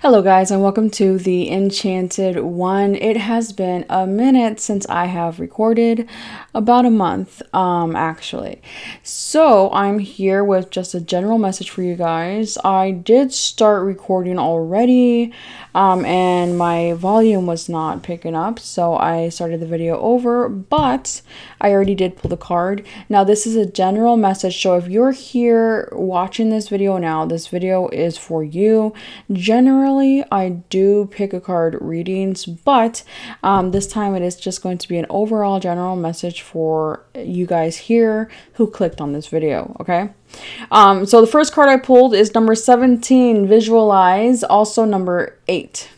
Hello guys, and welcome to the Enchanted one. It has been a minute since I have recorded, about a month actually. So I'm here with just a general message for you guys. I did start recording already and my volume was not picking up, so I started the video over, but I already did pull the card. Now this is a general message, so if you're here watching this video now, this video is for you. Generally, I do pick a card readings, but this time it is just going to be an overall general message for you guys here who clicked on this video, okay? So the first card I pulled is number 17, visualize, also number 8.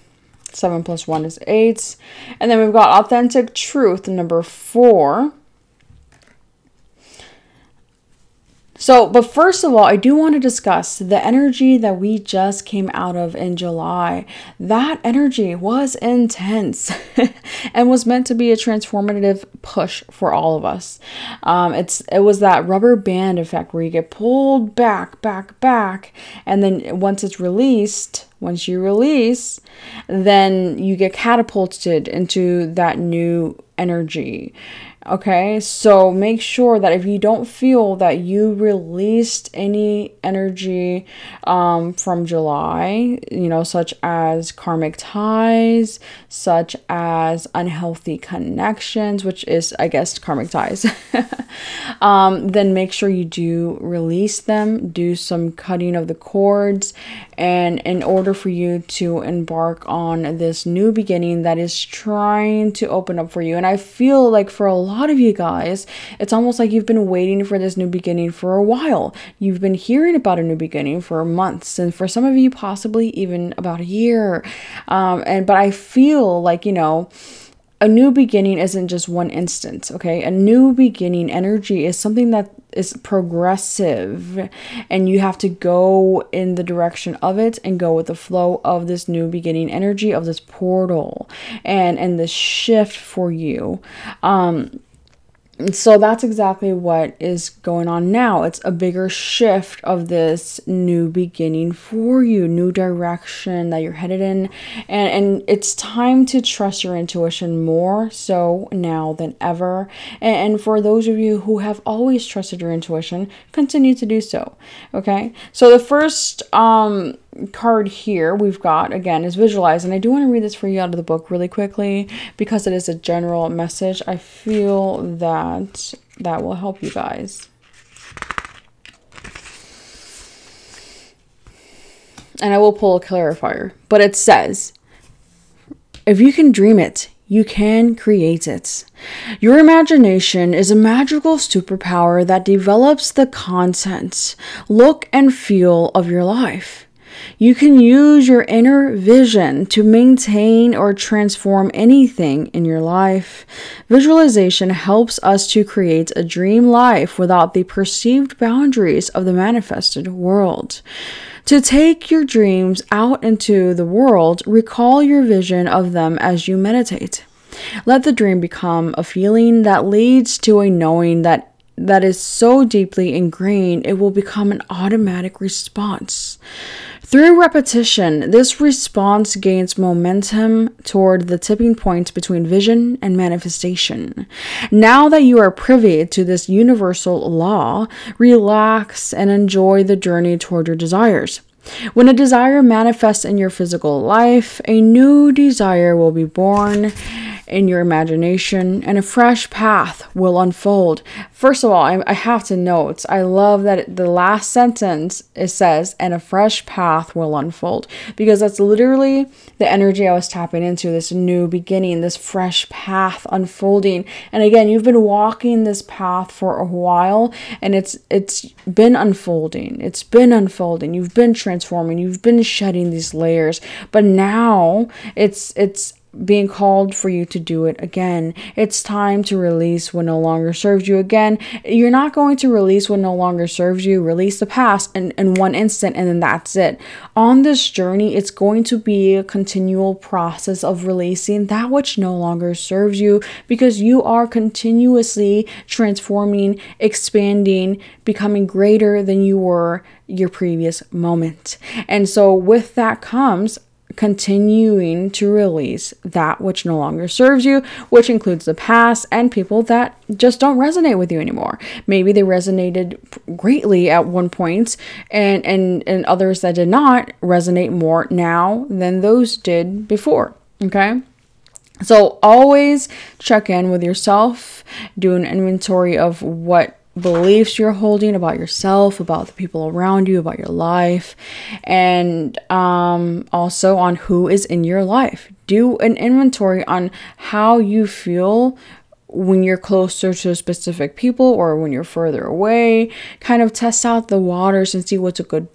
7 plus 1 is 8. And then we've got authentic truth, number 4. So, but first of all, I do want to discuss the energy that we just came out of in July. That energy was intense and was meant to be a transformative push for all of us. It was that rubber band effect where you get pulled back, and then once you release, then you get catapulted into that new energy. Okay, so make sure that if you don't feel that you released any energy from July, such as karmic ties, such as unhealthy connections, which is, I guess, karmic ties, then make sure you do release them, do some cutting of the cords, and in order for you to embark on this new beginning that is trying to open up for you. And I feel like for a lot of you guys, it's almost like you've been waiting for this new beginning for a while. You've been hearing about a new beginning for months, and for some of you possibly even about a year. But I feel like, a new beginning isn't just one instant, okay? A new beginning energy is something that is progressive, and you have to go in the direction of it and go with the flow of this new beginning energy, of this portal and this shift for you. So that's exactly what is going on now. It's a bigger shift of this new beginning for you, new direction that you're headed in. And it's time to trust your intuition more so now than ever. And for those of you who have always trusted your intuition, continue to do so. Okay. So the first card here we've got again is visualize, and I do want to read this for you out of the book really quickly because it is a general message. I feel that will help you guys. And I will pull a clarifier, but it says, if you can dream it, you can create it. Your imagination is a magical superpower that develops the content, look, and feel of your life. You can use your inner vision to maintain or transform anything in your life. Visualization helps us to create a dream life without the perceived boundaries of the manifested world. To take your dreams out into the world, recall your vision of them as you meditate. Let the dream become a feeling that leads to a knowing that is so deeply ingrained, it will become an automatic response. Through repetition, this response gains momentum toward the tipping point between vision and manifestation. Now that you are privy to this universal law, relax and enjoy the journey toward your desires. When a desire manifests in your physical life, a new desire will be born in your imagination, and a fresh path will unfold. First of all, I have to note, I love that the last sentence, it says, and a fresh path will unfold, because that's literally the energy I was tapping into, this new beginning, this fresh path unfolding. And again, you've been walking this path for a while, and it's been unfolding. It's been unfolding. You've been transforming. You've been shedding these layers, but now it's being called for you to do it again. It's time to release what no longer serves you. Again, you're not going to release what no longer serves you. Release the past in one instant, and then that's it. On this journey, it's going to be a continual process of releasing that which no longer serves you, because you are continuously transforming, expanding, becoming greater than you were your previous moment. And so with that comes continuing to release that which no longer serves you, which includes the past and people that just don't resonate with you anymore. Maybe they resonated greatly at one point, and others that did not resonate more now than those did before. Okay. So always check in with yourself, do an inventory of what beliefs you're holding about yourself, about the people around you, about your life, and also on who is in your life. Do an inventory on how you feel when you're closer to specific people or when you're further away. Kind of test out the waters and see what's a good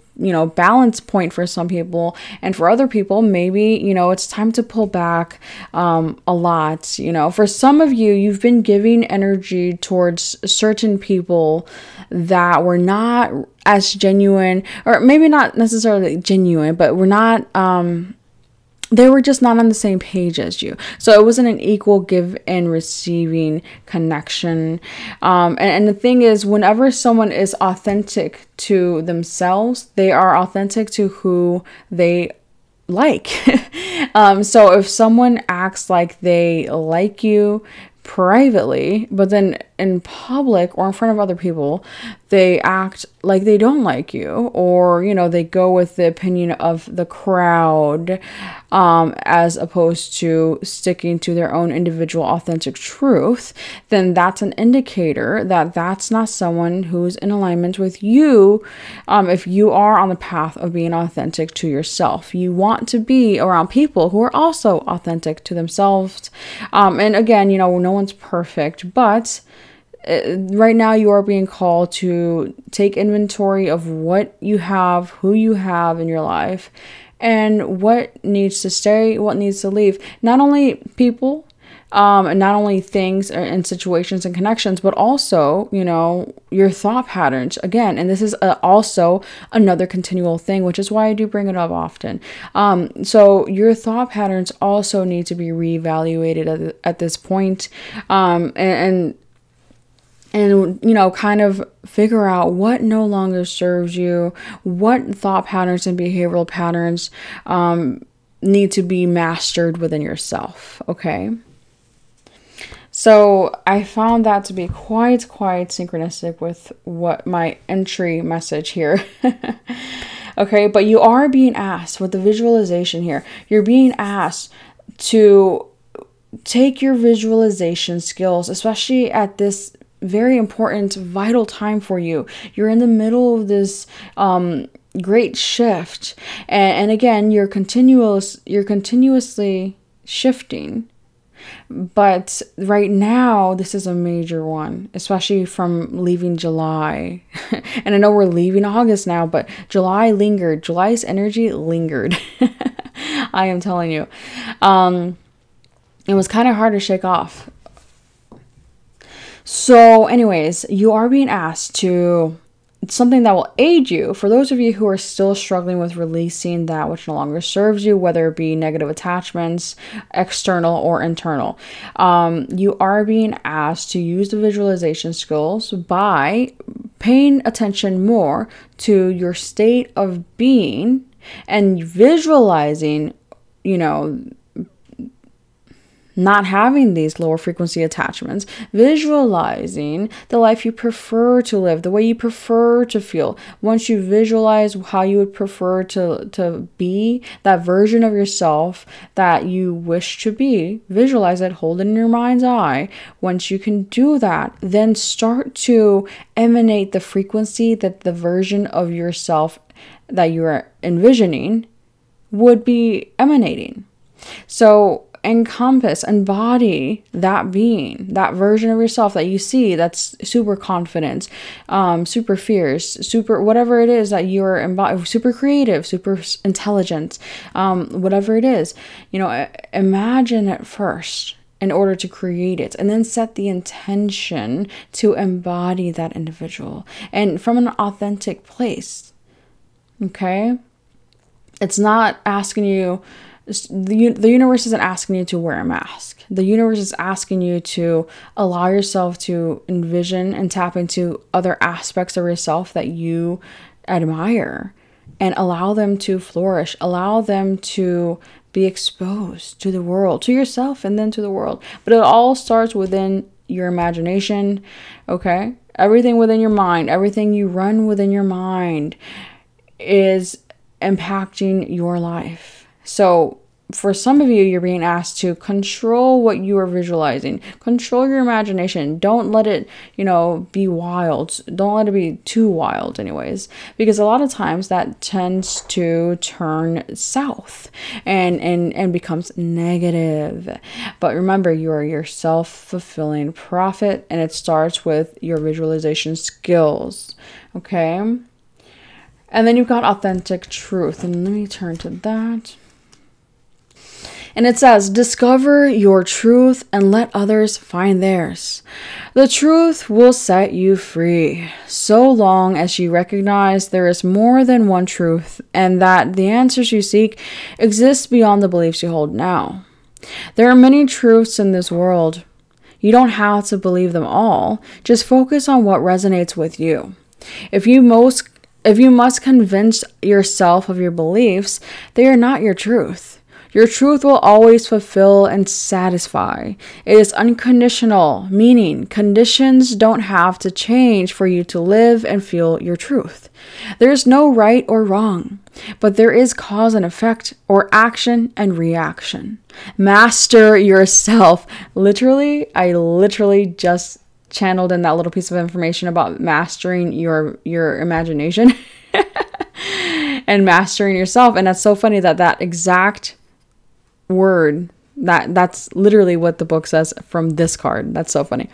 balance point for some people, and for other people, maybe, it's time to pull back a lot. For some of you, you've been giving energy towards certain people that were not as genuine, or maybe not necessarily genuine, but were not, they were just not on the same page as you. So it wasn't an equal give and receiving connection. And the thing is, whenever someone is authentic to themselves, they are authentic to who they like. So if someone acts like they like you privately, but then in public or in front of other people, they act like they don't like you, or, they go with the opinion of the crowd, as opposed to sticking to their own individual authentic truth, then that's an indicator that that's not someone who's in alignment with you. If you are on the path of being authentic to yourself, you want to be around people who are also authentic to themselves. And again, no one's perfect, but right now you are being called to take inventory of what you have, who you have in your life, and what needs to stay, what needs to leave. Not only people, and not only things and situations and connections, but also, your thought patterns again. And this is also another continual thing, which is why I do bring it up often. So your thought patterns also need to be reevaluated at this point. And kind of figure out what no longer serves you, what thought patterns and behavioral patterns need to be mastered within yourself, okay? So I found that to be quite synchronistic with what my entry message here. Okay, but you are being asked with the visualization here, you're being asked to take your visualization skills, especially at this very important, vital time for you. You're in the middle of this great shift, and again, you're continuously shifting. But right now, this is a major one, especially from leaving July. And I know we're leaving August now, but July lingered. July's energy lingered. I am telling you. It was kind of hard to shake off. So anyways, you are being asked to, it's something that will aid you. For those of you who are still struggling with releasing that which no longer serves you, whether it be negative attachments, external or internal, you are being asked to use the visualization skills by paying attention more to your state of being and visualizing, not having these lower frequency attachments, visualizing the life you prefer to live, the way you prefer to feel. Once you visualize how you would prefer to be, that version of yourself that you wish to be, visualize it, hold it in your mind's eye. Once you can do that, then start to emanate the frequency that the version of yourself that you are envisioning would be emanating. So encompass, embody that being, that version of yourself that you see that's super confident, super fierce, super whatever it is that you're embodying, super creative, super intelligent, whatever it is, imagine it first in order to create it, and then set the intention to embody that individual, and from an authentic place. Okay? It's not asking you, the universe isn't asking you to wear a mask. The universe is asking you to allow yourself to envision and tap into other aspects of yourself that you admire and allow them to flourish, allow them to be exposed to the world, to yourself, and then to the world. But it all starts within your imagination, okay? Everything within your mind, everything you run within your mind is impacting your life. So for some of you, you're being asked to control what you are visualizing. Control your imagination. Don't let it, be wild. Don't let it be too wild anyways. Because a lot of times that tends to turn south and becomes negative. But remember, you are your self-fulfilling prophet, and it starts with your visualization skills. Okay? And then you've got authentic truth. And let me turn to that. And it says, discover your truth and let others find theirs. The truth will set you free, so long as you recognize there is more than one truth and that the answers you seek exist beyond the beliefs you hold now. There are many truths in this world. You don't have to believe them all. Just focus on what resonates with you. If you must convince yourself of your beliefs, they are not your truth. Your truth will always fulfill and satisfy. It is unconditional, meaning conditions don't have to change for you to live and feel your truth. There is no right or wrong, but there is cause and effect, or action and reaction. Master yourself. I literally just channeled in that little piece of information about mastering your imagination and mastering yourself. And that's so funny that exact word, that's literally what the book says from this card. That's so funny.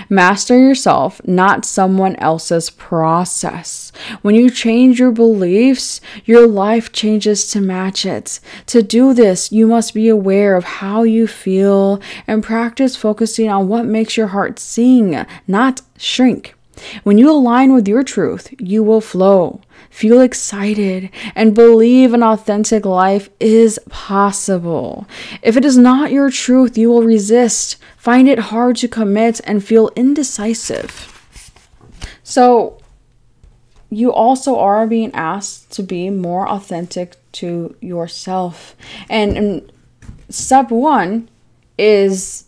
Master yourself, not someone else's process. When you change your beliefs, your life changes to match it. To do this, you must be aware of how you feel and practice focusing on what makes your heart sing, not shrink. When you align with your truth, you will flow, feel excited, and believe an authentic life is possible. If it is not your truth, you will resist, find it hard to commit, and feel indecisive. So, you also are being asked to be more authentic to yourself. And step one is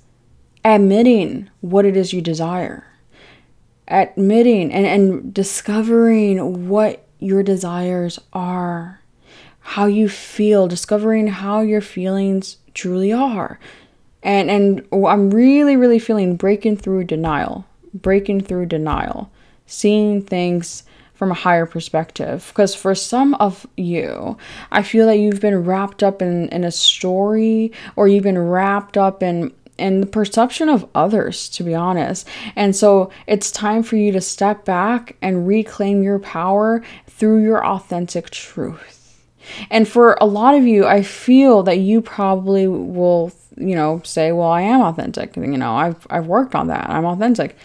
admitting what it is you desire. Admitting and discovering what your desires are, how you feel, discovering how your feelings truly are. And I'm really feeling breaking through denial, seeing things from a higher perspective. Because for some of you, I feel that you've been wrapped up in a story, or you've been wrapped up in the perception of others, to be honest. And so it's time for you to step back and reclaim your power through your authentic truth. And for a lot of you, I feel that you probably will, say, well, I am authentic. I've worked on that. I'm authentic.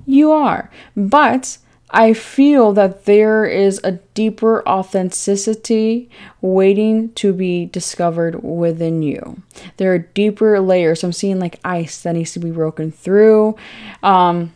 You are. But I feel that there is a deeper authenticity waiting to be discovered within you. There are deeper layers. I'm seeing like ice that needs to be broken through and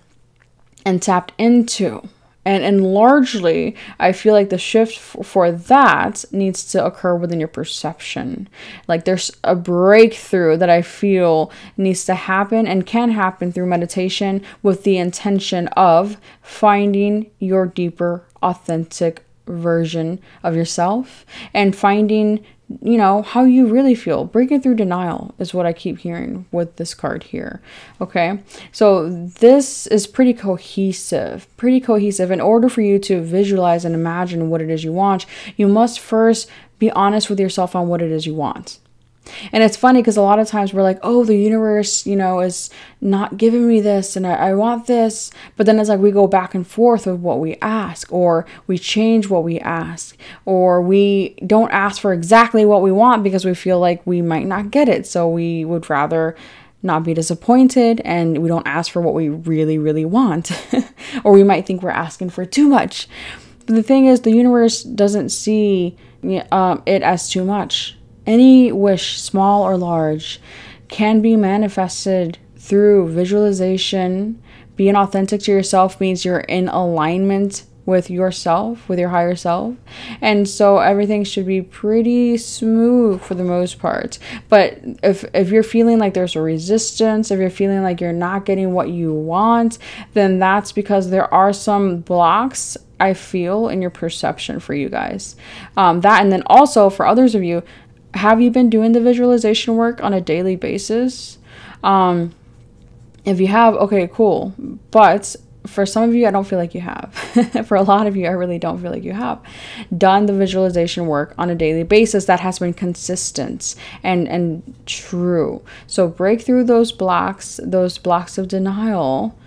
tapped into. And largely, I feel like the shift for that needs to occur within your perception. Like there's a breakthrough that I feel needs to happen and can happen through meditation, with the intention of finding your deeper, authentic version of yourself and finding, how you really feel. Breaking through denial is what I keep hearing with this card here. Okay. So this is pretty cohesive. In order for you to visualize and imagine what it is you want, you must first be honest with yourself on what it is you want. And it's funny because a lot of times we're like, oh, the universe, is not giving me this and I want this. But then it's like we go back and forth with what we ask, or we change what we ask, or we don't ask for exactly what we want because we feel like we might not get it. So we would rather not be disappointed, and we don't ask for what we really, really want. Or we might think we're asking for too much. But the thing is, the universe doesn't see it as too much. Any wish, small or large, can be manifested through visualization. Being authentic to yourself means you're in alignment with yourself, with your higher self. And so everything should be pretty smooth for the most part. But if you're feeling like there's a resistance, if you're feeling like you're not getting what you want, then that's because there are some blocks, I feel, in your perception for you guys. That, and then also for others of you, have you been doing the visualization work on a daily basis? If you have, okay, cool. But for some of you, I don't feel like you have. For a lot of you, I really don't feel like you have done the visualization work on a daily basis that has been consistent and true. So break through those blocks of denial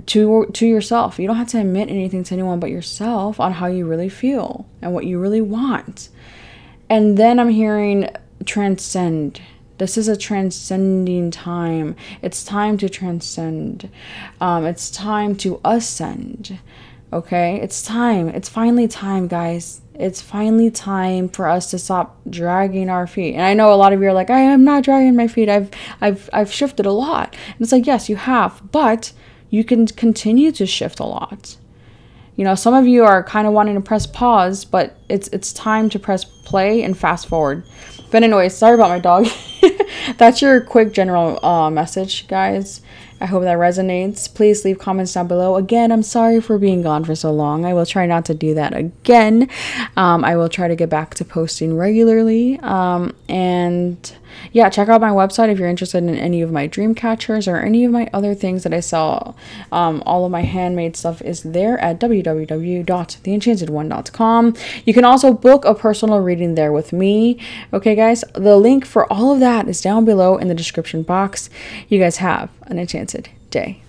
to yourself. You don't have to admit anything to anyone but yourself on how you really feel and what you really want. And then I'm hearing transcend. This is a transcending time. It's time to transcend. It's time to ascend. Okay? It's time. It's finally time, guys. It's finally time for us to stop dragging our feet. And I know a lot of you are like, I am not dragging my feet. I've shifted a lot. And it's like, yes, you have, but you can continue to shift a lot. You know, some of you are kind of wanting to press pause, but it's time to press play and fast forward. But anyways, sorry about my dog. That's your quick general message, guys. I hope that resonates. Please leave comments down below. Again, I'm sorry for being gone for so long. I will try not to do that again. I will try to get back to posting regularly. And yeah, check out my website if you're interested in any of my dream catchers or any of my other things that I sell. All of my handmade stuff is there at www.theenchantedone.com. You can also book a personal reading there with me. Okay, guys, the link for all of that is down below in the description box. You guys have an enchanted day.